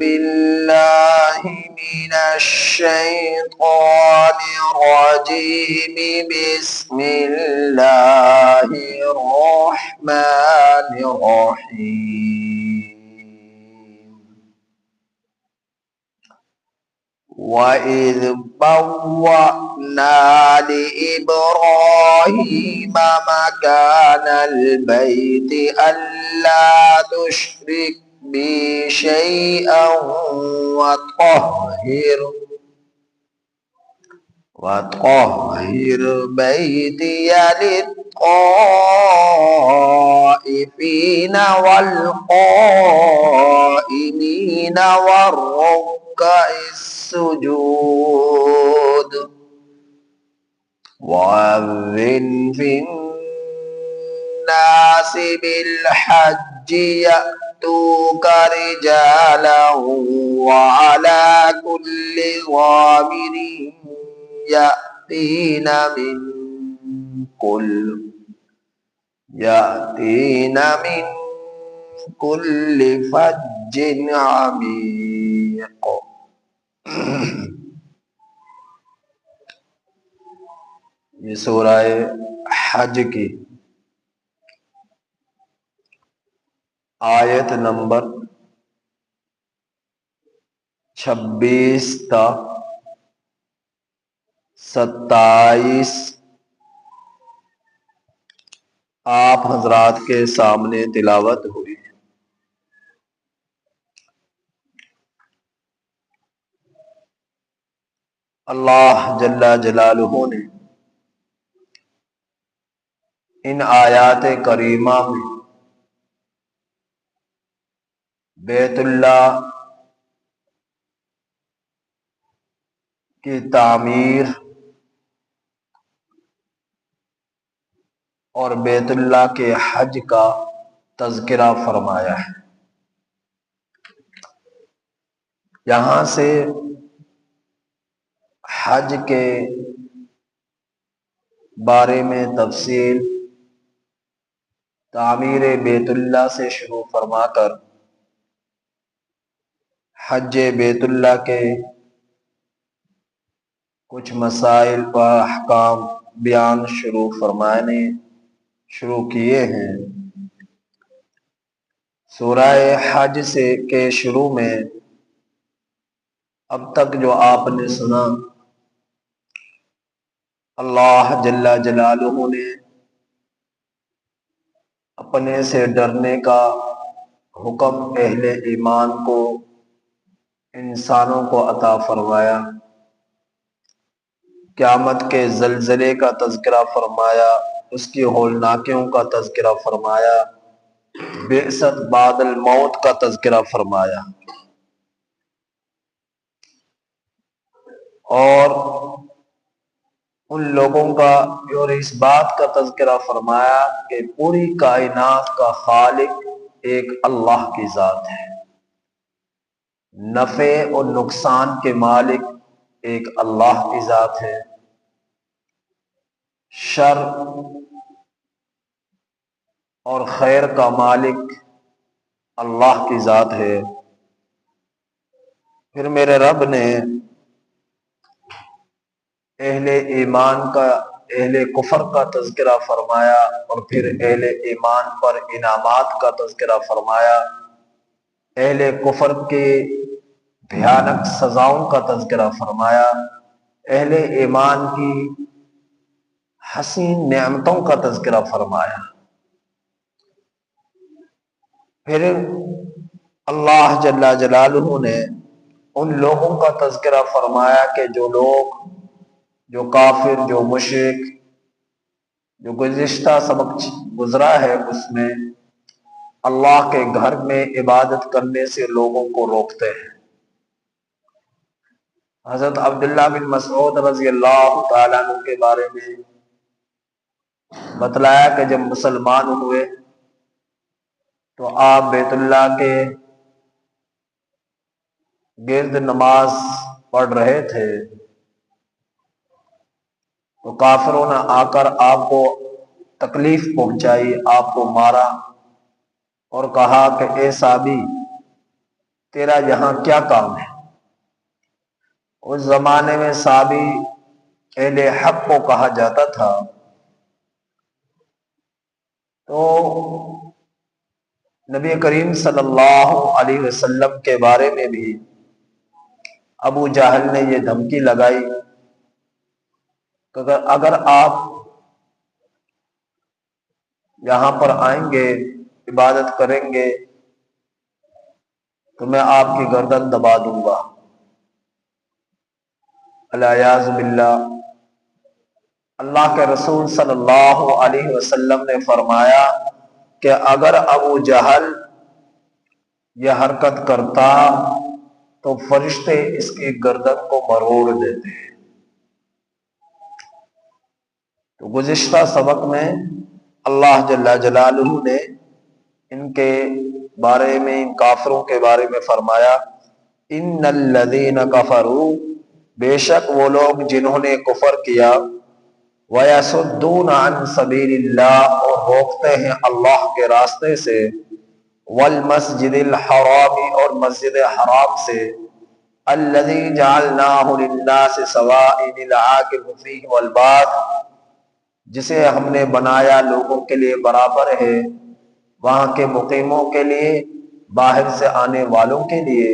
بالله من الشيطان الرجيم. بسم الله الرحمن الرحيم. وإذ بوأنا لإبراهيم مكان البيت ألا تشرك بي شيئا وطهر بيتي للطائفين والقائمين والركع السجود. وأذن في الناس بالحج يأتوك رجالا وعلى كل ضامر يأتين من كل فج عميق. یہ سورہ حج کی آیت نمبر 26 تا 27 آپ حضرات کے سامنے تلاوت ہوئی. اللہ جل جلالہ نے ان آیات کریمہ میں بیت اللہ کی تعمیر اور بیت اللہ کے حج کا تذکرہ فرمایا ہے. یہاں سے حج کے بارے میں تفصیل تعمیر بیت اللہ سے شروع فرما کر حج بیت اللہ کے کچھ مسائل و احکام بیان فرمانے شروع کیے ہیں. سورہ حج کے شروع میں اب تک جو آپ نے سنا، اللہ جل جلالہ نے اپنے سے ڈرنے کا حکم اہل ایمان کو، انسانوں کو عطا فرمایا، قیامت کے زلزلے کا تذکرہ فرمایا، اس کی ہولناکیوں کا تذکرہ فرمایا، بعثت بعد الموت کا تذکرہ فرمایا، اور ان لوگوں کا اور اس بات کا تذکرہ فرمایا کہ پوری کائنات کا خالق ایک اللہ کی ذات ہے، نفع اور نقصان کے مالک ایک اللہ کی ذات ہے، شر اور خیر کا مالک اللہ کی ذات ہے. پھر میرے رب نے اہل ایمان کا، اہل کفر کا تذکرہ فرمایا، اور پھر اہل ایمان پر انعامات کا تذکرہ فرمایا، اہل کفر کے بھیانک سزاؤں کا تذکرہ فرمایا، اہل ایمان کی حسین نعمتوں کا تذکرہ فرمایا. پھر اللہ جل جلالہ نے ان لوگوں کا تذکرہ فرمایا کہ جو لوگ، جو کافر، جو مشرک، جو گزشتہ سبق گزرا ہے اس میں اللہ کے گھر میں عبادت کرنے سے لوگوں کو روکتے ہیں. حضرت عبداللہ بن مسعود رضی اللہ تعالیٰ عنہ کے بارے میں بتلایا کہ جب مسلمان ہوئے تو آپ بیت اللہ کے گرد نماز پڑھ رہے تھے تو کافروں نے آ کر آپ کو تکلیف پہنچائی، آپ کو مارا اور کہا کہ اے صحابی، تیرا یہاں کیا کام ہے؟ اس زمانے میں صحابی اہل حق کو کہا جاتا تھا، تو نبی کریم صلی اللہ علیہ وسلم کے بارے میں بھی ابو جہل نے یہ دھمکی لگائی کہ اگر آپ یہاں پر آئیں گے، عبادت کریں گے، تو میں آپ کی گردن دبا دوں گا، الیاذ باللہ۔ اللہ کے رسول صلی اللہ علیہ وسلم نے فرمایا کہ اگر ابو جہل یہ حرکت کرتا تو فرشتے اس کی گردن کو مروڑ دیتے۔ تو گزشتہ سبق میں اللہ جل جلالہ نے ان کے بارے میں، ان کافروں کے بارے میں فرمایا، ان الذین کفروا، بے شک وہ لوگ جنہوں نے کفر کیا، وَيَصُدُّونَ عَن سَبِيلِ اللَّهِ، اور روکتے ہیں اللہ کے راستے سے، وَالْمَسْجِدِ الْحَرَامِ، اور مسجد حرام سے، الَّذِي جَعَلْنَاهُ لِلنَّاسِ سَوَاءً الْعَاكِفُ فِيهِ وَالْبَادِ، جسے ہم نے بنایا لوگوں کے لیے برابر ہے، وہاں کے مقیموں کے لیے، باہر سے آنے والوں کے لیے۔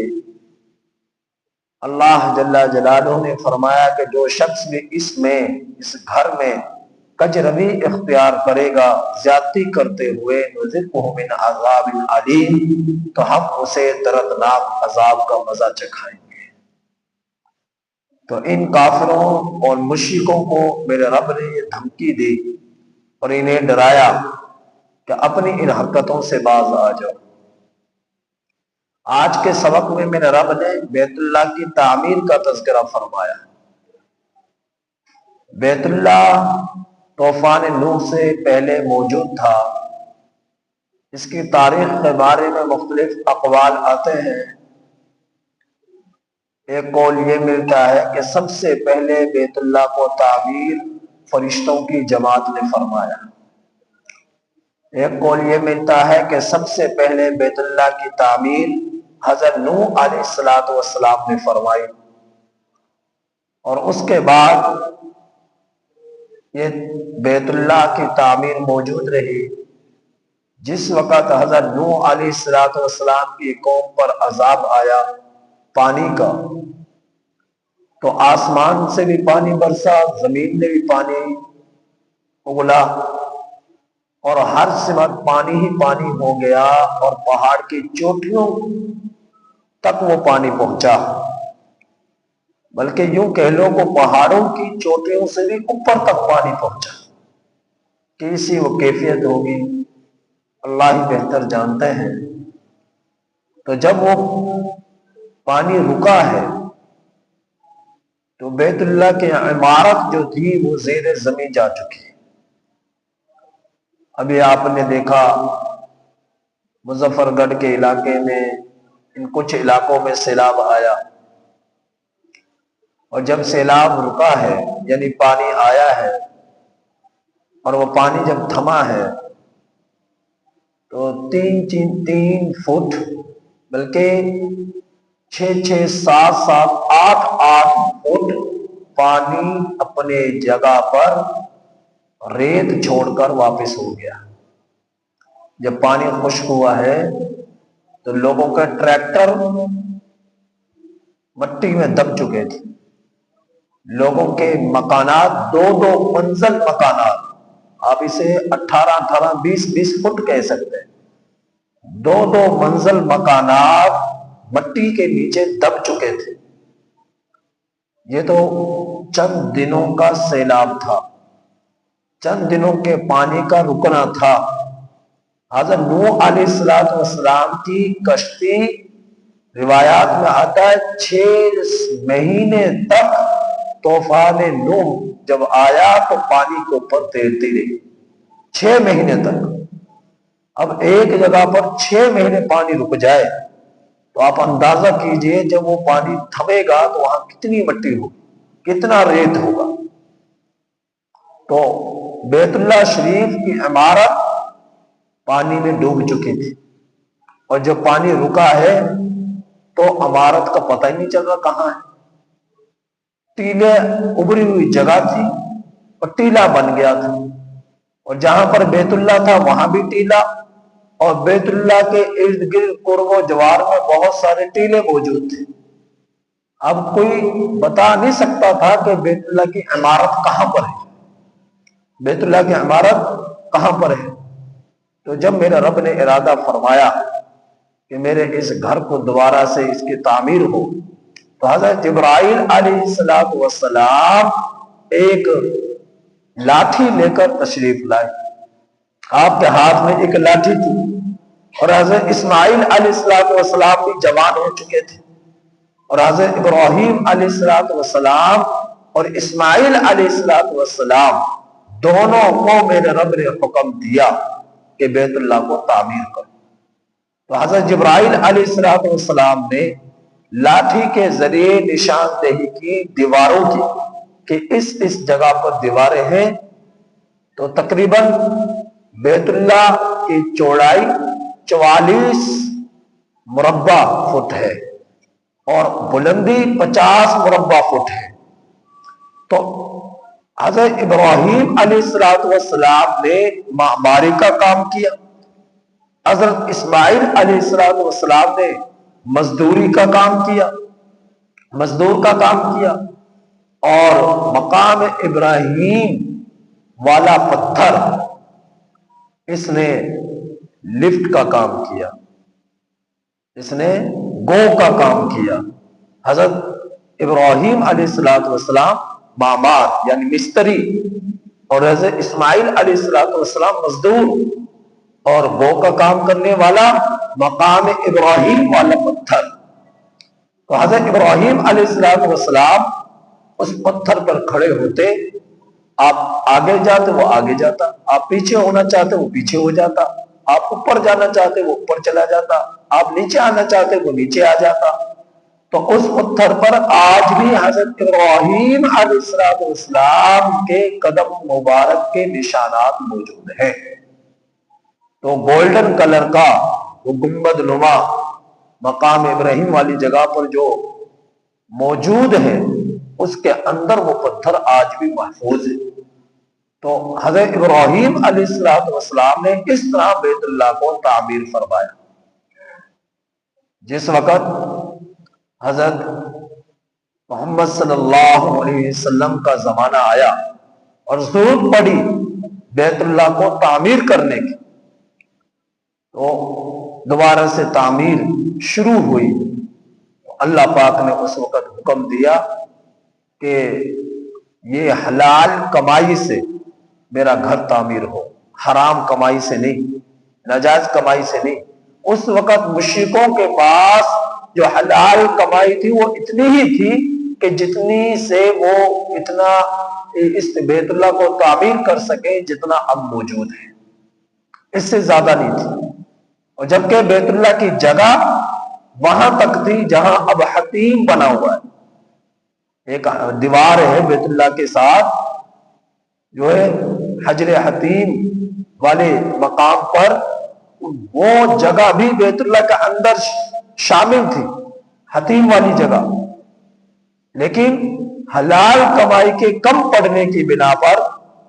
اللہ جل جلالہ نے فرمایا کہ جو شخص بھی اس گھر میں کج روی اختیار کرے گا، زیادتی کرتے ہوئے، نذقہ من عذاب علیم، تو ہم اسے دردناک عذاب کا مزہ چکھائیں گے۔ تو ان کافروں اور مشرکوں کو میرے رب نے یہ دھمکی دی اور انہیں ڈرایا کہ اپنی ان حرکتوں سے باز آ جاؤ۔ آج کے سبق میں میرے رب نے بیت اللہ کی تعمیر کا تذکرہ فرمایا۔ بیت اللہ طوفان نوح سے پہلے موجود تھا۔ اس کی تاریخ کے بارے میں مختلف اقوال آتے ہیں۔ ایک قول یہ ملتا ہے کہ سب سے پہلے بیت اللہ کو تعمیر فرشتوں کی جماعت نے فرمایا۔ ایک قول یہ ملتا ہے کہ سب سے پہلے بیت اللہ کی تعمیر حضرت نوح علیہ السلام نے فرمائی، اور اس کے بعد یہ بیت اللہ کی تعمیر موجود رہی۔ جس وقت حضرت نوح علیہ السلام کی قوم پر عذاب آیا پانی کا، تو آسمان سے بھی پانی برسا، زمین نے بھی پانی اگلا، اور ہر سمت پانی ہی پانی ہو گیا، اور پہاڑ کی چوٹیوں تک وہ پانی پہنچا۔ بلکہ یوں کہہ لو کہ پہاڑوں کی چوٹیوں سے بھی اوپر تک پانی پہنچا۔ کیسی وہ کیفیت ہوگی اللہ ہی بہتر جانتے ہیں۔ تو جب وہ پانی رکا ہے تو بیت اللہ کی عمارت جو تھی وہ زیر زمین جا چکی۔ ابھی آپ نے دیکھا مظفر گڑھ کے علاقے میں، ان کچھ علاقوں میں سیلاب آیا، اور جب سیلاب رکا ہے یعنی پانی آیا ہے، اور وہ پانی جب تھما ہے تو تین فٹ، بلکہ 6 7 7 8 فٹ پانی اپنے جگہ پر ریت چھوڑ کر واپس ہو گیا۔ جب پانی خشک ہوا ہے تو لوگوں کے ٹریکٹر مٹی میں دب چکے تھے، لوگوں کے مکانات 2 منزل مکانات، آپ اسے 18 20 فٹ کہہ سکتے ہیں، 2 منزل مکانات مٹی کے نیچے دب چکے تھے۔ یہ تو چند دنوں کا سیلاب تھا، چند دنوں کے پانی کا رکنا تھا۔ حضرت نوح علیہ السلام کی کشتی روایات میں آتا ہے 6 مہینے تک طوفان نوح جب آیا تو پانی کے اوپر تیرتی رہی، 6 مہینے تک۔ اب ایک جگہ پر 6 مہینے پانی رک جائے تو آپ اندازہ کیجئے جب وہ پانی تھمے گا تو وہاں کتنی مٹی ہوگی، کتنا ریت ہوگا۔ تو بیت اللہ شریف کی عمارت پانی میں ڈوب چکی تھی، اور جب پانی رکا ہے تو عمارت کا پتہ ہی نہیں چل رہا کہاں ہے. ٹیلے ابری ہوئی جگہ تھی اور ٹیلا بن گیا تھا، اور جہاں پر بیت اللہ تھا وہاں بھی ٹیلا، اور بیت اللہ کے ارد گرد قرب و جوار میں بہت سارے ٹیلے موجود تھے. اب کوئی بتا نہیں سکتا تھا کہ بیت اللہ کی عمارت کہاں پر ہے، بیت اللہ کی عمارت کہاں پر ہے. تو جب میرے رب نے ارادہ فرمایا کہ میرے اس گھر کو دوبارہ سے اس کی تعمیر ہو، تو حضرت جبرائیل علیہ السلام ایک لاٹھی لے کر تشریف لائے. آپ کے ہاتھ میں ایک لاٹھی تھی، اور حضرت اسماعیل علیہ السلام بھی جوان ہو چکے تھے، اور حضرت ابراہیم علیہ السلام اور اسماعیل علیہ السلام دونوں کو میرے رب نے حکم دیا کہ بیت اللہ کو تعمیر کرو. تو حضرت جبرائیل علیہ السلام نے لاٹھی کے ذریعے نشاندہی کی دیواروں کی کہ اس جگہ پر دیواریں ہیں. تو تقریباً بیت اللہ کی چوڑائی 44 مربع فٹ ہے اور بلندی 50 مربع فٹ ہے. تو حضرت ابراہیم علیہ السلام نے معماری کا کام کیا، حضرت اسماعیل علیہ السلام نے مزدوری کا کام کیا، مزدور کا کام کیا، اور مقام ابراہیم والا پتھر اس نے لفٹ کا کام کیا، اس نے گو کا کام کیا. حضرت ابراہیم علیہ السلام معمار یعنی مستری، اور حضرت اسماعیل علیہ السلام مزدور، اور گو کا کام کرنے والا مقام ابراہیم والا پتھر. تو حضرت ابراہیم علیہ السلام اس پتھر پر کھڑے ہوتے، آپ آگے جاتے وہ آگے جاتا، آپ پیچھے ہونا چاہتے وہ پیچھے ہو جاتا، آپ اوپر جانا چاہتے وہ اوپر چلا جاتا، آپ نیچے آنا چاہتے وہ نیچے آ جاتا. تو اس پتھر پر آج بھی حضرت ابراہیم علیہ السلام کے قدم مبارک کے نشانات موجود ہیں. تو گولڈن کلر کا وہ گنبد نما مقام ابراہیم والی جگہ پر جو موجود ہے، اس کے اندر وہ پتھر آج بھی محفوظ ہے. تو حضرت ابراہیم علیہ السلام نے اس طرح بیت اللہ کو تعمیر فرمایا. جس وقت حضرت محمد صلی اللہ علیہ وسلم کا زمانہ آیا اور ضرورت پڑی بیت اللہ کو تعمیر کرنے کی، تو دوبارہ سے تعمیر شروع ہوئی. اللہ پاک نے اس وقت حکم دیا کہ یہ حلال کمائی سے میرا گھر تعمیر ہو، حرام کمائی سے نہیں، ناجائز کمائی سے نہیں. اس وقت مشرکوں کے پاس جو حلال کمائی تھی وہ اتنی ہی تھی کہ جتنی سے وہ اتنا اس بیت اللہ کو تعمیر کر سکے جتنا اب موجود ہے، اس سے زیادہ نہیں تھی. اور جبکہ بیت اللہ کی جگہ وہاں تک تھی جہاں اب حتیم بنا ہوا ہے. ایک دیوار ہے بیت اللہ کے ساتھ جو ہے حجر حتیم والے مقام پر، وہ جگہ بھی بیت اللہ کے اندر شامل تھی، حتیم والی جگہ. لیکن حلال کمائی کے کم پڑنے کی بنا پر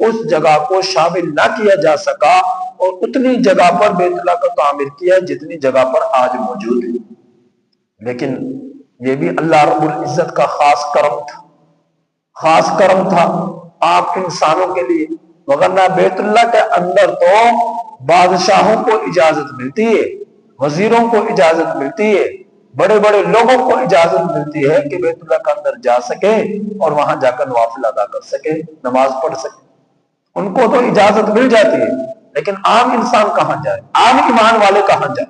اس جگہ کو شامل نہ کیا جا سکا، اور اتنی جگہ پر بیت اللہ کا تعمیر کیا جتنی جگہ پر آج موجود ہے. لیکن یہ بھی اللہ رب العزت کا خاص کرم تھا، خاص کرم تھا آپ انسانوں کے لیے. وگرنہ بیت اللہ کے اندر تو بادشاہوں کو اجازت ملتی ہے، وزیروں کو اجازت ملتی ہے، بڑے بڑے لوگوں کو اجازت ملتی ہے کہ بیت اللہ کے اندر جا سکے اور وہاں جا کر نوافل ادا کر سکے، نماز پڑھ سکے. ان کو تو اجازت مل جاتی ہے، لیکن عام انسان کہاں جائے، عام ایمان والے کہاں جائے،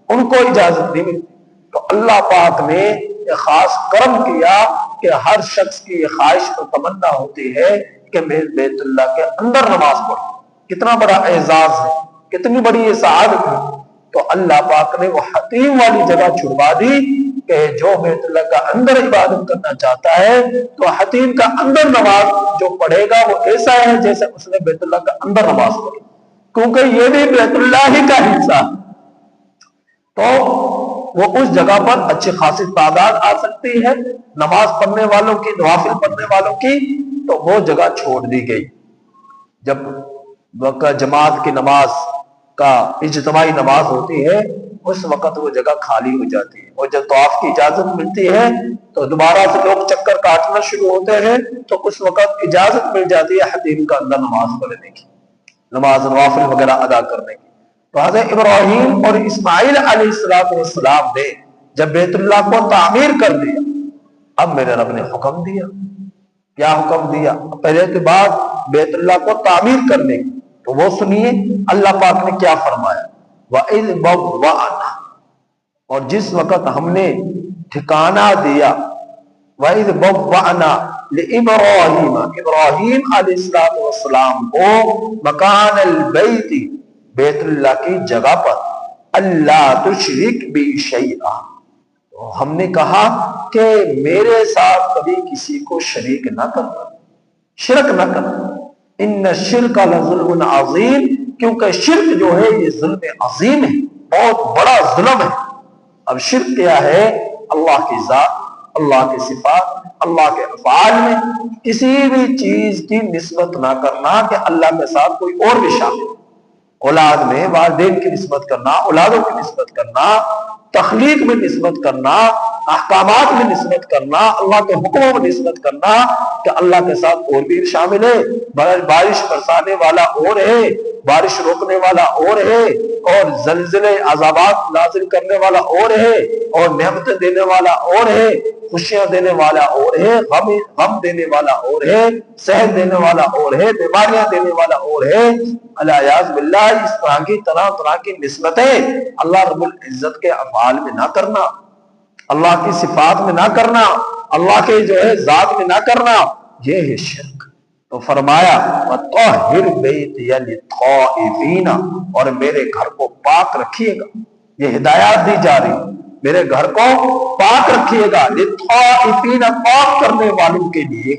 ان کو اجازت نہیں ملتی. تو اللہ پاک نے ایک خاص کرم کیا کہ ہر شخص کی یہ خواہش اور تمنا ہوتی ہے کہ میں بیت اللہ کے اندر نماز پڑھوں. کتنا بڑا اعزاز ہے، کتنی بڑی یہ سعادت ہے. تو اللہ پاک نے وہ حتیم والی جگہ چھڑوا دی کہ جو بیت اللہ کا اندر عبادت کرنا چاہتا ہے تو حتیم کا اندر نماز جو پڑھے گا وہ ایسا ہے جیسے اس نے بیت اللہ کا اندر نماز پڑھی، کیونکہ یہ بھی بیت اللہ ہی کا حصہ ہے. تو وہ اس جگہ پر اچھی خاصی تعداد آ سکتی ہے نماز پڑھنے والوں کی، نوافل پڑھنے والوں کی، تو وہ جگہ چھوڑ دی گئی۔ جب جماعت کی نماز کا اجتماعی نماز ہوتی ہے اس وقت وہ جگہ خالی ہو جاتی ہے، اور جب طواف کی اجازت ملتی ہے تو دوبارہ سے لوگ چکر کاٹنا شروع ہوتے ہیں، تو اس وقت اجازت مل جاتی ہے حتیم کا اندر نماز پڑھنے کی، نماز نوافل وغیرہ ادا کرنے کی۔ تو حضرت ابراہیم اور اسماعیل علیہ السلام نے جب بیت اللہ کو تعمیر کر دیا، اب میرے رب نے حکم دیا۔ کیا حکم دیا؟ پہلے کے بعد بیت اللہ کو تعمیر کرنے کی، تو وہ سنیے اللہ پاک نے کیا فرمایا۔ وَإِذْ بَوَّأْنَا، اور جس وقت ہم نے ٹھکانہ دیا، وَإِذْ بَوَّأْنَا لِإِبْرَاهِيمَ، ابراہیم علیہ السلام کو مکان البیت، بیت اللہ کی جگہ پر، اللہ تشرک بی شیئا، تو ہم نے کہا کہ میرے ساتھ کبھی کسی کو شریک نہ کرنا، شرک نہ کرنا۔ ان الشرک لظلم عظیم، کیونکہ شرک جو ہے یہ ظلم عظیم ہے، بہت بڑا ظلم ہے۔ اب شرک کیا ہے؟ اللہ کی ذات، اللہ کی صفات، اللہ کے افعال میں کسی بھی چیز کی نسبت نہ کرنا کہ اللہ کے ساتھ کوئی اور بھی شامل ہے۔ اولاد میں والدین کی نسبت کرنا، اولادوں کی نسبت کرنا، تخلیق میں نسبت کرنا، احکامات میں نسبت کرنا، اللہ کے حکموں میں نسبت کرنا کہ اللہ کے ساتھ اور بھی شامل ہے۔ بارش برسانے والا اور ہے، بارش روکنے والا اور ہے، اور زلزلے عذابات نازل کرنے والا اور ہے، اور نعمتیں دینے والا اور ہے، خوشیاں دینے والا اور ہے، غم دینے والا اور ہے، صحت دینے والا اور ہے، بیماریاں دینے والا اور ہے۔ الیاذ باللہ، اس طرح کی طرح کی نسبتیں اللہ رب العزت کے افعال میں نہ کرنا، اللہ کی صفات میں نہ کرنا، اللہ کے جو ہے ذات میں نہ کرنا، یہ ہے شرک۔ تو فرمایا وَطَهِّرْ بَيْتِيَ لِلطَّائِفِينَ، اور میرے گھر کو پاک رکھیے گا۔ یہ ہدایات دی جا رہی، میرے گھر کو پاک رکھیے گا، لِلطَّائِفِينَ، پاک کرنے والوں کے لیے،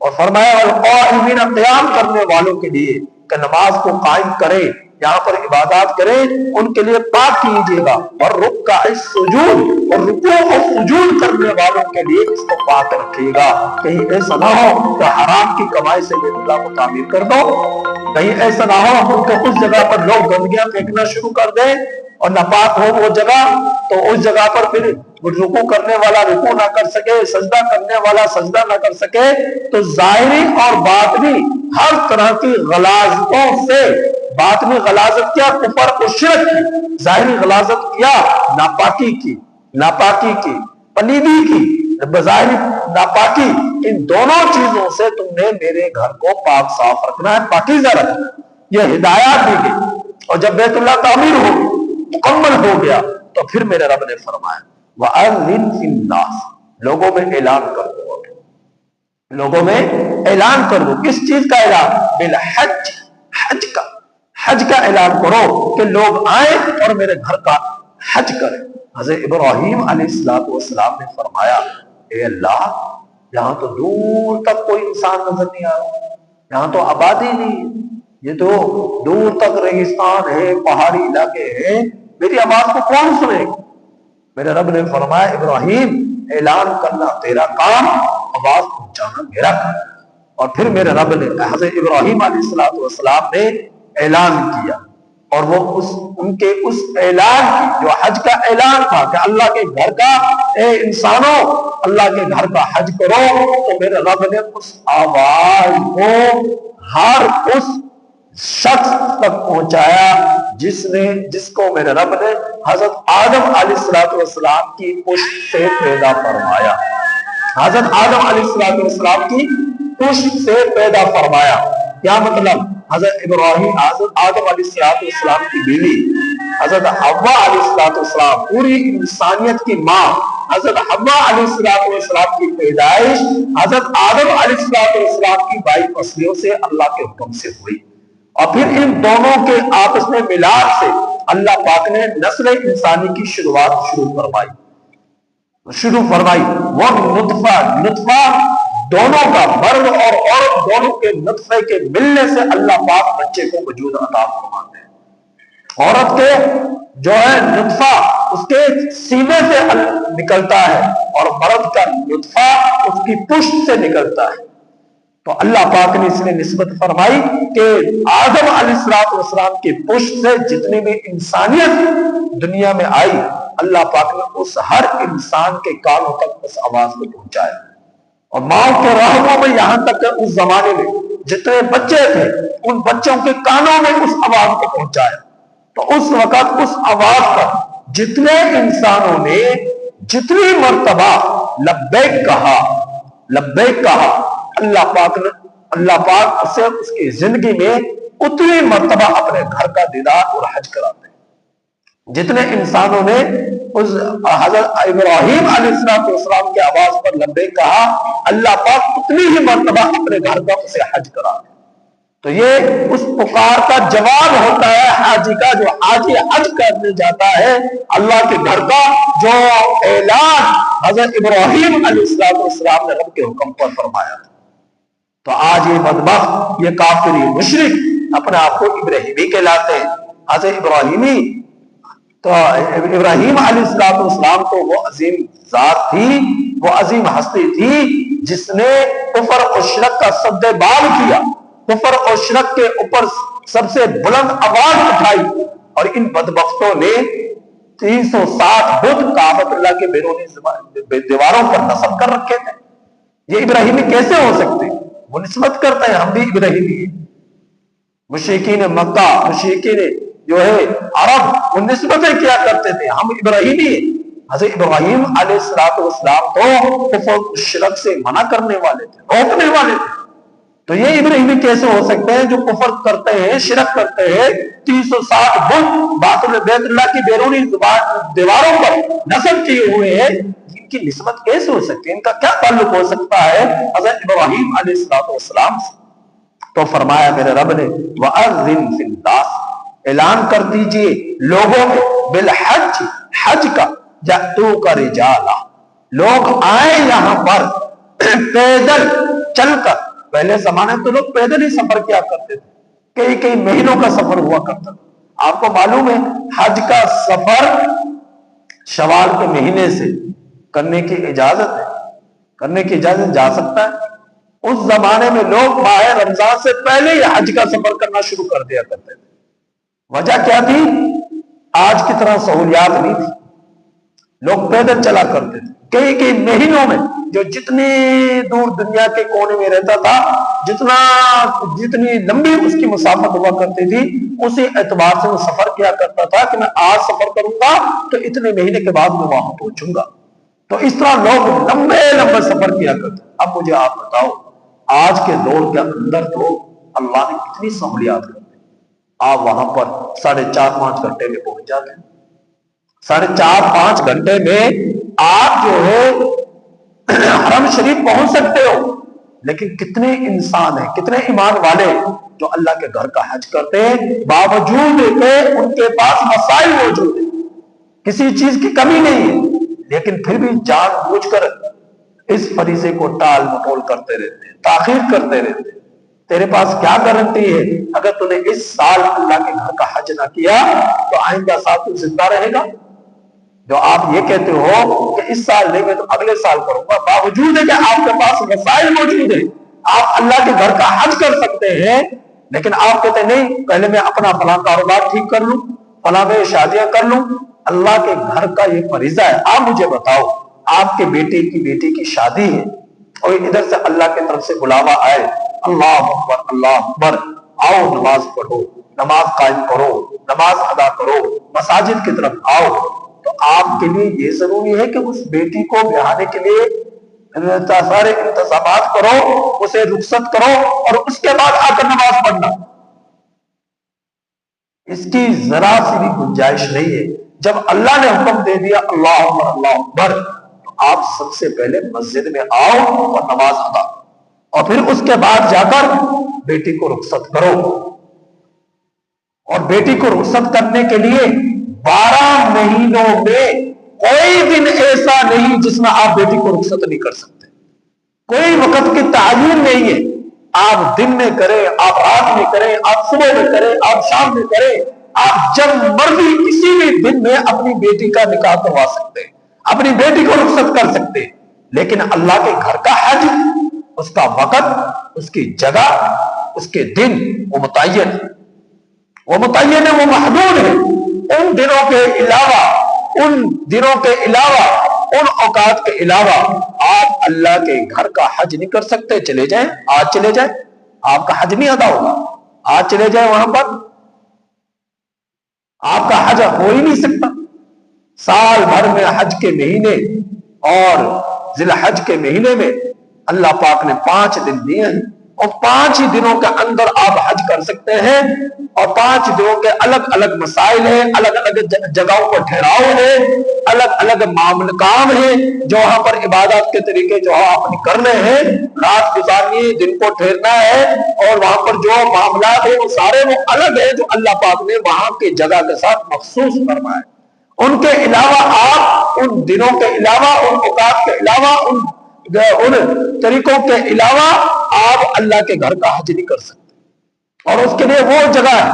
اور فرمایا وَالْقَائِمِينَ، قیام کرنے والوں کے لیے، کہ نماز کو قائم کرے، یہاں پر عبادات کرے، ان کے لیے پاک کیجیے گا۔ اور رکع السجود، اور رکوع و سجود کرنے والوں کے لیے اس کو پاک رکھیے گا۔ کہیں ایسا نہ ہو کہ حرام کی کمائی سے بیت اللہ کو تعمیر کر دو، کہیں ایسا نہ ہو کہ اس جگہ پر لوگ گندگیاں پھینکنا شروع کر دیں اور ناپاک ہو وہ جگہ، تو اس جگہ پر پھر رکوع کرنے والا رکوع نہ کر سکے، سجدہ کرنے والا سجدہ نہ کر سکے۔ تو ظاہری اور باطنی ہر طرح کی غلاظتوں سے، باطنی غلاظت کیا؟ کفر و شرک کی، ظاہری غلاظت کیا؟ ناپاکی کی، پلیدی کی، بظاہری ناپاکی، ان دونوں چیزوں سے تم نے میرے گھر کو پاک صاف رکھنا ہے، پاکیزہ رکھنا ہے۔ یہ ہدایات دی گئی۔ اور جب بیت اللہ تعمیر ہو مکمل ہو گیا تو پھر میرے رب نے فرمایا وَأَذِّن فِي النَّاسِ، لوگوں میں اعلان کر دو، لوگوں میں اعلان کر دو۔ کس چیز کا اعلان؟ بالحج، حج کا اعلان کرو کہ لوگ آئیں اور میرے گھر کا حج کریں۔ حضرت ابراہیم علیہ السلام نے فرمایا اے اللہ، یہاں تو دور تک کوئی انسان نظر نہیں آ رہا، یہاں تو آبادی نہیں ہے، یہ تو دور تک ریگستان ہے، پہاڑی علاقے ہیں، میری آواز کو کون سنے گا؟ میرے رب نے فرمایا ابراہیم، اعلان کرنا تیرا کام، آواز پہنچانا میرا کام۔ اور پھر میرے رب نے، حضرت ابراہیم علیہ السلام نے اعلان کیا، اور وہ ان کے اس اعلان کی جو حج کا اعلان تھا کہ اللہ کے گھر کا، اے انسانوں اللہ کے گھر کا حج کرو، تو میرے رب نے اس آواز کو ہر اس شخص تک پہنچایا جس کو میرے رب نے حضرت آدم علیہ السلام کی پشت سے پیدا فرمایا، حضرت آدم علیہ السلام کی پشت سے پیدا فرمایا۔ کیا مطلب؟ حضرت ابراہیم، حضرت آدم علیہ السلام کی بیوی حضرت حوا علیہ السلام، پوری انسانیت کی ماں حضرت حوا علیہ السلام کی پیدائش حضرت آدم علیہ السلام کی بائی پسلیوں سے اللہ کے حکم سے ہوئی، اور پھر ان دونوں کے آپس میں ملاپ سے اللہ پاک نے نسل انسانی کی شروعات شروع فرمائی۔ وہ نطفہ دونوں کا، مرد اور عورت دونوں کے نطفے کے ملنے سے اللہ پاک بچے کو وجود عطا فرماتے ہیں۔ عورت کے جو ہے نطفہ اس کے سینے سے نکلتا ہے اور مرد کا نطفہ اس کی پشت سے نکلتا ہے۔ تو اللہ پاک نے اس نے نسبت فرمائی کہ آدم علیہ السلام کی پشت سے جتنی بھی انسانیت دنیا میں آئی، اللہ پاک نے اس ہر انسان کے کانوں تک اس آواز کو پہنچایا، اور ماں کے رحموں میں یہاں تک کہ اس زمانے میں جتنے بچے تھے ان بچوں کے کانوں میں اس آواز کو پہنچایا۔ تو اس وقت اس آواز پر جتنے انسانوں نے جتنی مرتبہ لبیک کہا، اللہ پاک اسے اس کی زندگی میں اتنی مرتبہ اپنے گھر کا دیدار اور حج کراتے ہیں۔ جتنے انسانوں نے اس حضرت ابراہیم علیہ السلام کی آواز پر لبیک کہا، اللہ پاک اتنی ہی مرتبہ اپنے گھر کا اسے حج کراتے ہیں۔ تو یہ اس پکار کا جواب ہوتا ہے حاجی کا، جو حاجی حج کرنے جاتا ہے، اللہ کے گھر کا جو اعلان حضرت ابراہیم علیہ السلام نے رب کے حکم پر فرمایا تھا۔ تو آج یہ بدبخت، یہ کافر، یہ مشرک اپنے آپ کو ابراہیمی کہلاتے ہیں۔ حضرت ابراہیم علیہ السلام تو وہ عظیم ذات تھی، وہ عظیم ہستی تھی جس نے کفر اور شرک کا سد باب کیا، کفر اور شرک کے اوپر سب سے بلند آواز اٹھائی، اور ان بدبختوں نے 360 بت کعبۃ اللہ کے بیرونی دیواروں پر نصب کر رکھے تھے۔ یہ ابراہیمی کیسے ہو سکتے؟ وہ نسبت کرتے ہیں ہم بھی ابراہیمی ہیں۔ مشرکین مکہ، مشرکین جو ہے عرب، وہ نسبتیں کیا کرتے تھے، ہم ابراہیمی ہیں۔ حضرت ابراہیم علیہ السلام تو کفر شرک سے منع کرنے والے تھے، روکنے والے تھے۔ تو یہ ابراہیمی کیسے ہو سکتے ہیں جو کفر کرتے ہیں، شرک کرتے ہیں، 360 بت بیت اللہ کی بیرونی دیواروں پر نصب کیے ہوئے ہیں؟ ان کی نسبت کیسے ہو سکتی ہے؟ ان کا کیا تعلق ہو سکتا ہے حضرت ابراہیم علیہ السلام سے؟ تو فرمایا میرے رب نے وَأَذِّن فِي النَّاسِ، اعلان کر دیجئے لوگوں میں، بالحج، حج کا، یأتوک رجالا، لوگ آئیں یہاں پر پیدل چل کر۔ پہلے زمانے تو لوگ پیدل ہی سفر کیا کرتے تھے، کئی مہینوں کا سفر ہوا کرتا تھا۔ آپ کو معلوم ہے حج کا سفر شوال کے مہینے سے کرنے کی اجازت ہے، کرنے کی اجازت جا سکتا ہے۔ اس زمانے میں لوگ ماہ رمضان سے پہلے ہی حج کا سفر کرنا شروع کر دیا کرتے تھے۔ وجہ کیا تھی؟ آج کی طرح سہولیات نہیں تھی، لوگ پیدل چلا کرتے تھے کئی مہینوں میں۔ جو جتنی دور دنیا کے کونے میں رہتا تھا، جتنی لمبی اس کی مسافت ہوا کرتی تھی، اسی اعتبار سے وہ سفر کیا کرتا تھا کہ میں آج سفر کروں گا تو اتنے مہینے کے بعد میں وہاں پہنچوں گا۔ تو اس طرح لوگ لمبے سفر کیا کرتے۔ اب مجھے آپ بتاؤ، آج کے دور کے اندر تو اللہ نے کتنی سہولیات کر دی، آپ وہاں پر 4.5-5 گھنٹے میں پہنچ جاتے ہیں۔ 4.5-5 گھنٹے میں آپ جو ہے حرم شریف پہنچ سکتے ہو۔ لیکن کتنے انسان ہیں، کتنے ایمان والے جو اللہ کے گھر کا حج کرتے ہیں، باوجود کہ ان کے پاس مسائل موجود ہیں، کسی چیز کی کمی نہیں ہے، لیکن پھر بھی جان بوجھ کر اس فریضے کو ٹال مٹول کرتے رہتے ہیں، تاخیر کرتے رہتے ہیں۔ تیرے پاس کیا گارنٹی ہے اگر تو نے اس سال اللہ کے گھر کا حج نہ کیا تو آئندہ سال تو زندہ رہے گا؟ جو آپ یہ کہتے ہو کہ اس سال نہیں میں تو اگلے سال کروں گا، باوجود ہے کہ آپ کے پاس وسائل موجود ہیں، آپ اللہ کے گھر کا حج کر سکتے ہیں، لیکن آپ کہتے نہیں پہلے میں اپنا فلاں کاروبار ٹھیک کر لوں، فلاں میں شادیاں کر لوں۔ اللہ کے گھر کا یہ فریضہ ہے۔ آپ مجھے بتاؤ، آپ کے بیٹی کی شادی ہے اور ادھر سے اللہ کی طرف سے بلاوا آئے، اللہ اکبر اللہ اکبر، آؤ نماز پڑھو، نماز قائم کرو، نماز ادا کرو، مساجد کی طرف آؤ، تو آپ کے لیے یہ ضروری ہے کہ اس بیٹی کو بہانے کے لیے سارے انتظامات کرو، اسے رخصت کرو اور اس کے بعد آ کر نماز پڑھنا؟ اس کی ذرا سی بھی گنجائش نہیں ہے۔ جب اللہ نے حکم دے دیا اللہ اکبر اللہ اکبر، تو آپ سب سے پہلے مسجد میں آؤ اور نماز ادا کرو، اور پھر اس کے بعد جا کر بیٹی کو رخصت کرو۔ اور بیٹی کو رخصت کرنے کے لیے 12 مہینوں میں کوئی دن ایسا نہیں جس میں آپ بیٹی کو رخصت نہیں کر سکتے، کوئی وقت کی تعین نہیں ہے۔ آپ دن میں کریں، آپ رات میں کریں، آپ صبح میں کریں، آپ شام میں کریں، آپ جب مرضی کسی بھی دن میں اپنی بیٹی کا نکاح کروا سکتے ہیں، اپنی بیٹی کو رخصت کر سکتے ہیں، لیکن اللہ کے گھر کا حج، اس کا وقت، اس کی جگہ، اس کے دن وہ متعین ہے، وہ متعین ہے، وہ محدود ہے۔ ان دنوں کے علاوہ، ان دنوں کے علاوہ، ان اوقات کے علاوہ آپ اللہ کے گھر کا حج نہیں کر سکتے۔ چلے جائیں، آج چلے جائیں، آپ کا حج نہیں ادا ہوگا۔ آج چلے جائیں وہاں پر، آپ کا حج ہو ہی نہیں سکتا۔ سال بھر میں حج کے مہینے اور ذی الحج کے مہینے میں اللہ پاک نے 5 دن دیے ہیں، اور 5 ہی دنوں کے اندر آپ حج کر سکتے ہیں، اور 5 دنوں کے الگ الگ مسائل ہیں، الگ الگ جگہوں پر ٹھہراؤ ہے، الگ الگ معاملے کام ہیں، جو وہاں پر عبادات کے طریقے جو آپ نے کرنے ہیں، رات گزارنی ہے، دن کو ٹھہرنا ہے، اور وہاں پر جو معاملات ہیں وہ سارے وہ الگ ہیں جو اللہ پاک نے وہاں کی جگہ کے ساتھ مخصوص فرمائے۔ ان کے علاوہ آپ ان دنوں کے علاوہ، ان اوقات کے علاوہ، ان طریقوں کے علاوہ آپ اللہ کے گھر کا حج نہیں کر سکتے، اور اس کے لیے وہ جگہ ہے۔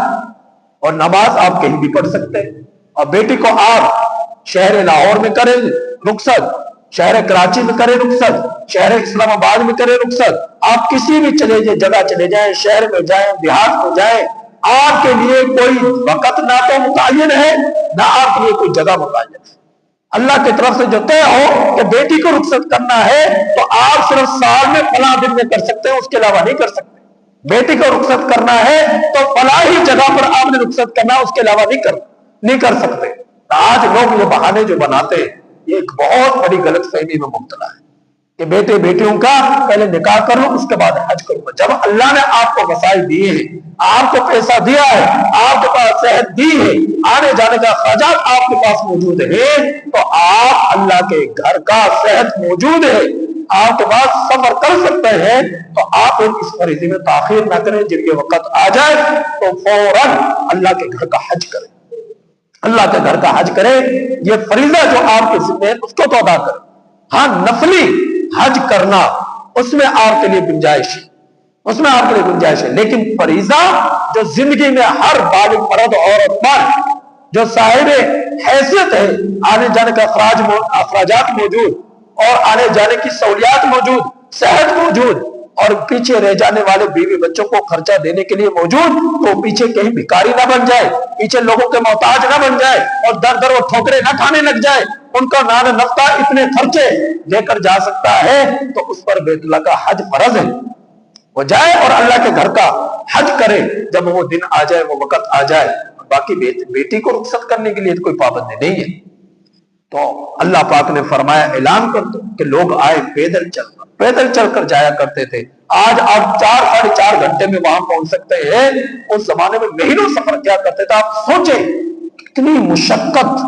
اور نماز آپ کہیں بھی پڑھ سکتے ہیں، اور بیٹی کو آپ شہر لاہور میں کریں رخصت، شہر کراچی میں کریں رخصت، شہر اسلام آباد میں کریں رخصت، آپ کسی بھی چلے جائیں، جگہ چلے جائیں، شہر میں جائیں، دیہات میں جائیں، آپ کے لیے کوئی وقت نہ تو متعین ہے، نہ آپ کے لیے کوئی جگہ متعین ہے۔ اللہ کی طرف سے جو طے ہو کہ بیٹی کو رخصت کرنا ہے تو آپ صرف سال میں فلاں دن میں کر سکتے ہیں، اس کے علاوہ نہیں کر سکتے۔ بیٹی کو رخصت کرنا ہے تو فلاں ہی جگہ پر آپ نے رخصت کرنا ہے، اس کے علاوہ نہیں کر سکتے۔ آج لوگ یہ بہانے جو بناتے ہیں، یہ ایک بہت بڑی غلط فہمی میں مبتلا ہے کہ بیٹے بیٹیوں کا پہلے نکاح کر لو، اس کے بعد حج کرو۔ جب اللہ نے آپ کو وسائل دیے ہیں، آپ کو پیسہ دیا ہے، آپ کے پاس صحت دی ہے، آنے جانے کا اخراجات آپ کے پاس موجود ہے، تو آپ اللہ کے گھر کا صحت موجود ہے، آپ کے پاس سفر کر سکتے ہیں، تو آپ اس فریضے میں تاخیر نہ کریں۔ جب یہ وقت آ جائے تو فوراً اللہ کے گھر کا حج کریں، اللہ کے گھر کا حج کریں۔ یہ فریضہ جو آپ کے ذمہ ہے اس کو تو ادا کریں۔ ہاں، نفلی حج کرنا اس میں آپ کے لیے گنجائش ہے، اس میں آپ کے لیے گنجائش ہے، لیکن فریضہ جو زندگی میں ہر بالغ مرد عورت پر جو صاحب حیثیت ہے، آنے جانے کا اخراجات موجود، اور آنے جانے کی سہولیات موجود، صحت موجود، اور پیچھے رہ جانے والے بیوی بچوں کو خرچہ دینے کے لیے موجود، تو پیچھے کہیں بھکاری نہ بن جائے، پیچھے لوگوں کے محتاج نہ بن جائے، اور در در وہ ٹھوکرے نہ کھانے لگ جائے، ان کا نان نفقہ اتنے خرچے دے کر جا سکتا ہے، تو اس پر بیت اللہ کا حج فرض ہے۔ وہ جائے اور اللہ کے گھر کا حج کرے جب وہ دن آ جائے، وہ وقت آ جائے۔ باقی بیٹی کو رخصت کرنے کے لیے کوئی پابندی نہیں ہے۔ تو اللہ پاک نے فرمایا، اعلان کر دو کہ لوگ آئے پیدل چل کر جایا کرتے تھے، آج آپ 4-4.5 گھنٹے میں وہاں پہنچ سکتے ہیں، اس زمانے میں مہینوں سفر کیا کرتے تھے۔ آپ سوچیں کتنی مشقت،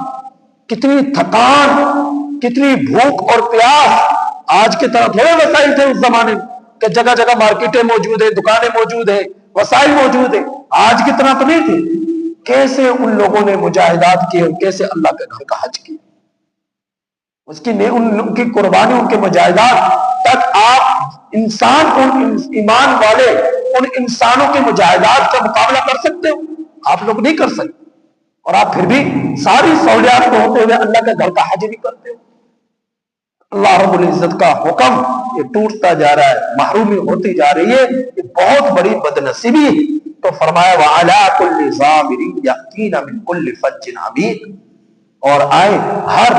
کتنی تھکان، کتنی بھوک اور پیاس۔ آج کی طرح تھوڑے وسائل تھے اس زمانے میں کہ جگہ جگہ مارکیٹیں موجود ہیں، دکانیں موجود ہیں، وسائل موجود ہیں، آج کی طرح تو نہیں تھی۔ کیسے ان لوگوں نے مجاہدات کیے، کیسے اللہ کے گھر کا حج کیا، اس کی ان کی قربانی، ان کے مجاہدات تک آپ انسان، ان ایمان والے ان انسانوں کے مجاہدات کا مقابلہ کر سکتے ہو؟ آپ لوگ نہیں کر سکتے، اور آپ پھر بھی ساری سہولیات کو ہوتے ہوئے اللہ کے گھر کا حج بھی کرتے ہو۔ اللہ رب العزت کا حکم یہ ٹوٹتا جا رہا ہے، محرومی ہوتی جا رہی ہے، یہ بہت بڑی بدنصیبی ہے۔ تو فرمایا وَعَلَىٰ كُلِّ ضَامِرٍ يَأْتِينَ مِنْ كُلِّ فَجٍّ عَمِيقٍ، اور آئے ہر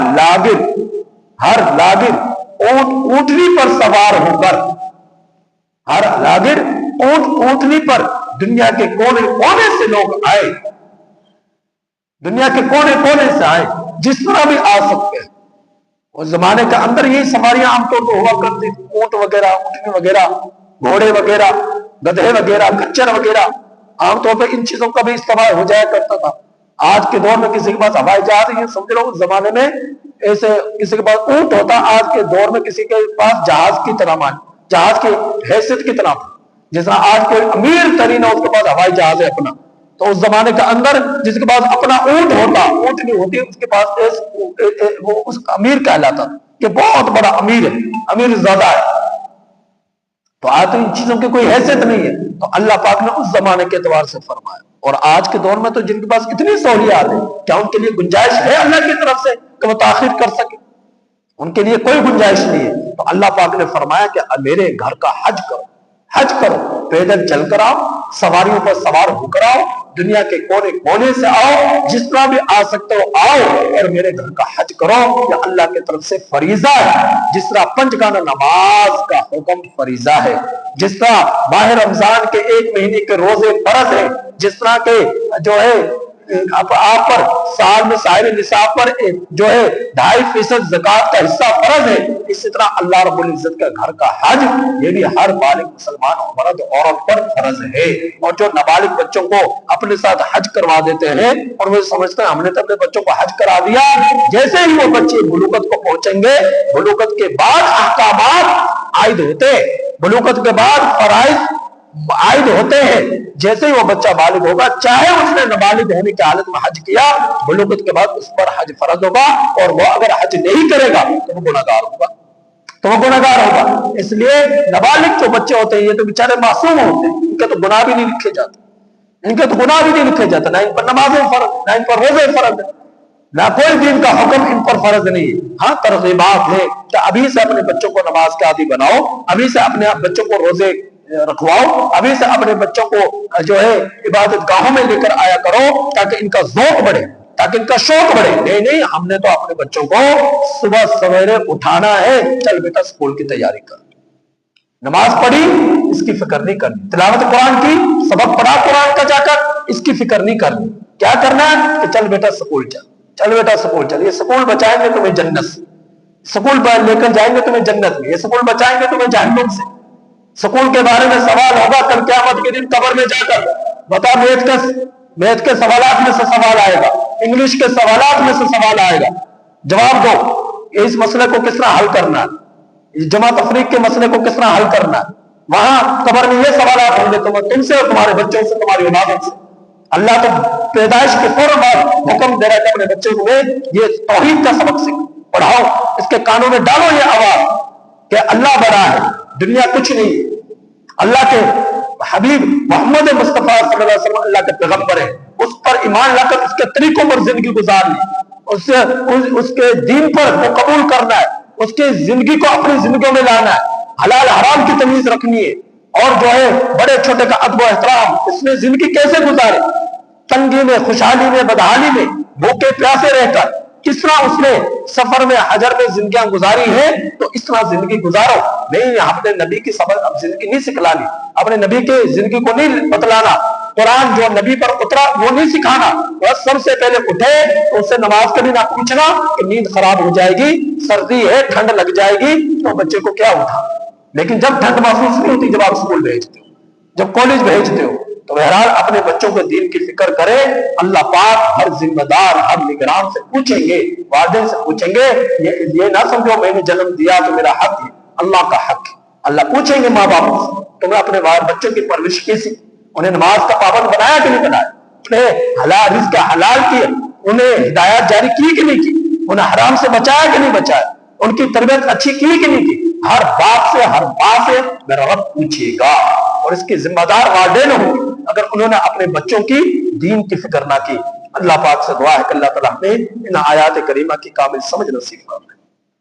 لاگر اونٹنی پر سوار ہو کر، ہر لاگر اونٹنی پر دنیا کے کونے کونے سے لوگ آئے، دنیا کے کونے کونے سے آئے، جس طرح بھی آ سکتے ہیں۔ اس زمانے کے اندر یہی سواریاں عام طور پر ہوا کرتی تھی، اونٹ وغیرہ، اونٹنی وغیرہ، گھوڑے وغیرہ، گدھے وغیرہ، کچر وغیرہ، عام طور پر ان چیزوں کا بھی استعمال ہو جایا کرتا تھا۔ آج کے دور میں کسی کے پاس ہوائی جہاز ہے، یہ سمجھ لو اس زمانے میں ایسے کسی کے پاس اونٹ ہوتا، آج کے دور میں کسی کے پاس جہاز کی طرح جہاز کی حیثیت کی طرح، جس طرح آج کوئی امیر ترین ہے اس کے پاس ہوائی جہاز ہے اپنا، تو اس زمانے کے اندر جس کے پاس اپنا اونٹ ہوتا، اونٹ نہیں ہوتی، اس کے پاس وہ اس امیر کہلاتا کہ بہت بڑا امیر ہے، امیر زیادہ ہے۔ تو آج تو ان چیزوں کی کوئی حیثیت نہیں ہے، تو اللہ پاک نے اس زمانے کے اعتبار سے فرمایا اور آج کے دور میں تو جن کے پاس اتنی سہولیات ہیں، کیا ان کے لیے گنجائش ہے اللہ کی طرف سے کہ وہ تاخیر کر سکے؟ ان کے لیے کوئی گنجائش نہیں ہے۔ تو اللہ پاک نے فرمایا کہ میرے گھر کا حج کرو، حج کرو، پیدل چل کر آؤ، سواریوں پر سوار ہو کر آؤ، دنیا کے کونے کونے سے آؤ، جس طرح بھی آ سکتے ہو آؤ، اور میرے گھر کا حج کرو۔ یہ اللہ کی طرف سے فریضہ ہے، جس طرح پنجگانہ نماز کا حکم فریضہ ہے، جس طرح ماہ رمضان کے 1 مہینے کے روزے فرض ہیں، جس طرح کے جو ہے آپ پر سال میں سائر نصاب پر جو ہے 2.5% زکوٰۃ کا حصہ فرض ہے، اسی طرح اللہ رب العزت کا گھر کا حج یہ بھی ہر بالغ مسلمان مرد عورت پر فرض ہے۔ اور جو نابالغ بچوں کو اپنے ساتھ حج کروا دیتے ہیں اور وہ سمجھتے ہیں ہم نے تو اپنے بچوں کو حج کرا دیا، جیسے ہی وہ بچے بلوغت کو پہنچیں گے، بلوغت کے بعد احکامات عائد ہوتے ہیں، بلوغت کے بعد فرائض عائد ہوتے ہیں، جیسے ہی وہ بچہ بالغ ہوگا، چاہے اس نے نابالغ ہونے کی حالت میں حج کیا، بلوغت کے بعد اس پر حج فرض ہوگا، اور وہ اگر حج نہیں کرے گا تو وہ گناہگار ہوگا۔ اس لیے نابالغ جو بچے ہوتے ہیں یہ تو بیچارے معصوم ہوتے ہیں، ان کے تو گناہ بھی نہیں لکھے جاتے، نہ ان پر نمازیں فرض، نہ ان پر روزے فرض، نہ کوئی دین کا حکم ان پر فرض نہیں ہے۔ ہاں ترغیبات ہے کہ ابھی سے اپنے بچوں کو نماز کے عادی بناؤ، ابھی سے اپنے بچوں کو روزے رکھواؤ، ابھی سے اپنے بچوں کو جو ہے عبادت گاہوں میں لے کر آیا کرو، تاکہ ان کا ذوق بڑھے، تاکہ ان کا شوق بڑھے۔ نہیں ہم نے تو اپنے بچوں کو صبح سویرے اٹھانا ہے، چل بیٹا اسکول کی تیاری کر، نماز پڑھی اس کی فکر نہیں کرنی، تلاوت قرآن کی، سبق پڑھا قرآن کا جا کر، اس کی فکر نہیں کرنی، کیا کرنا ہے کہ چل بیٹا اسکول چل بیٹا اسکول چل، یہ اسکول بچائیں گے تمہیں جنت سے، اسکول لے کر جائیں گے تمہیں جنت میں، یہ اسکول بچائیں گے تمہیں جہنم سے۔ سکول کے بارے میں سوال ہوگا کل قیامت کے دن قبر میں جا کر، بتا میتھ کے سوالات میں سے سوال آئے گا، انگلش کے سوالات میں سے سوال آئے گا، جواب دو اس مسئلے کو کس طرح حل کرنا ہے، اس جمع تفریق کے مسئلے کو کس طرح حل کرنا ہے۔ وہاں قبر میں یہ سوالات ہوں گے تم سے اور تمہارے بچوں سے، تمہاری اولاد سے۔ اللہ تو پیدائش کے فوراً بعد حکم دے رہا ہے کہ اپنے بچوں کو یہ توحید کا سبق پڑھاؤ، اس کے کانوں میں ڈالو یہ آواز کہ اللہ بڑا ہے، دنیا کچھ نہیں، اللہ کے حبیب محمد مصطفیٰ صلی اللہ علیہ وسلم اللہ کے پیغمبر ہے، اس پر ایمان لا کر اس کے طریقوں پر زندگی گزارنی، اس کے دین پر وہ قبول کرنا ہے، اس کی زندگی کو اپنی زندگیوں میں لانا ہے، حلال حرام کی تمیز رکھنی ہے، اور جو ہے بڑے چھوٹے کا ادب و احترام، اس نے زندگی کیسے گزارے، تنگی میں، خوشحالی میں، بدحالی میں، بھوکے پیاسے رہ کر، کس طرح اس نے سفر میں حجر میں زندگیاں گزاری ہیں، تو اس طرح زندگی گزارو۔ نہیں اپنے نبی کی زندگی نہیں سکھلانی، اپنے نبی کی زندگی کو نہیں بتلانا، قرآن جو نبی پر اترا وہ نہیں سکھانا، بس سب سے پہلے اٹھے تو اس سے نماز کا بھی نہ پوچھنا کہ نیند خراب ہو جائے گی، سردی ہے، ٹھنڈ لگ جائے گی، تو بچے کو کیا اٹھا۔ لیکن جب ٹھنڈ محسوس نہیں ہوتی، جب آپ اسکول بھیجتے ہو، جب کالج بھیجتے ہو، تو بہرحال اپنے بچوں کو دین کی فکر کرے۔ اللہ پاک ہر ذمہ دار، ہر نگران سے پوچھیں گے، والدین سے پوچھیں گے، یہ نہ سمجھو میں نے جنم دیا تو میرا حق ہے، اللہ کا حق ہے۔ اللہ پوچھیں گے ماں باپ سے، تمہیں اپنے بچوں کی پرورش کیسی، انہیں نماز کا پابند بنایا کہ نہیں بنایا، انہیں حلال رزق حلال کیا، انہیں ہدایات جاری کی کہ نہیں کی، انہیں حرام سے بچایا کہ نہیں بچایا، ان کی تربیت اچھی کی کہ نہیں کی۔ ہر باپ سے، ہر ماں سے میرا رب پوچھے گا، اور اس کی ذمہ دار والدین ہوں گے اگر انہوں نے اپنے بچوں کی دین کی فکر نہ کی۔ اللہ پاک سے دعا ہے کہ اللہ تعالیٰ ہمیں ان آیات کریمہ کی کامل سمجھ نصیب فرمائے۔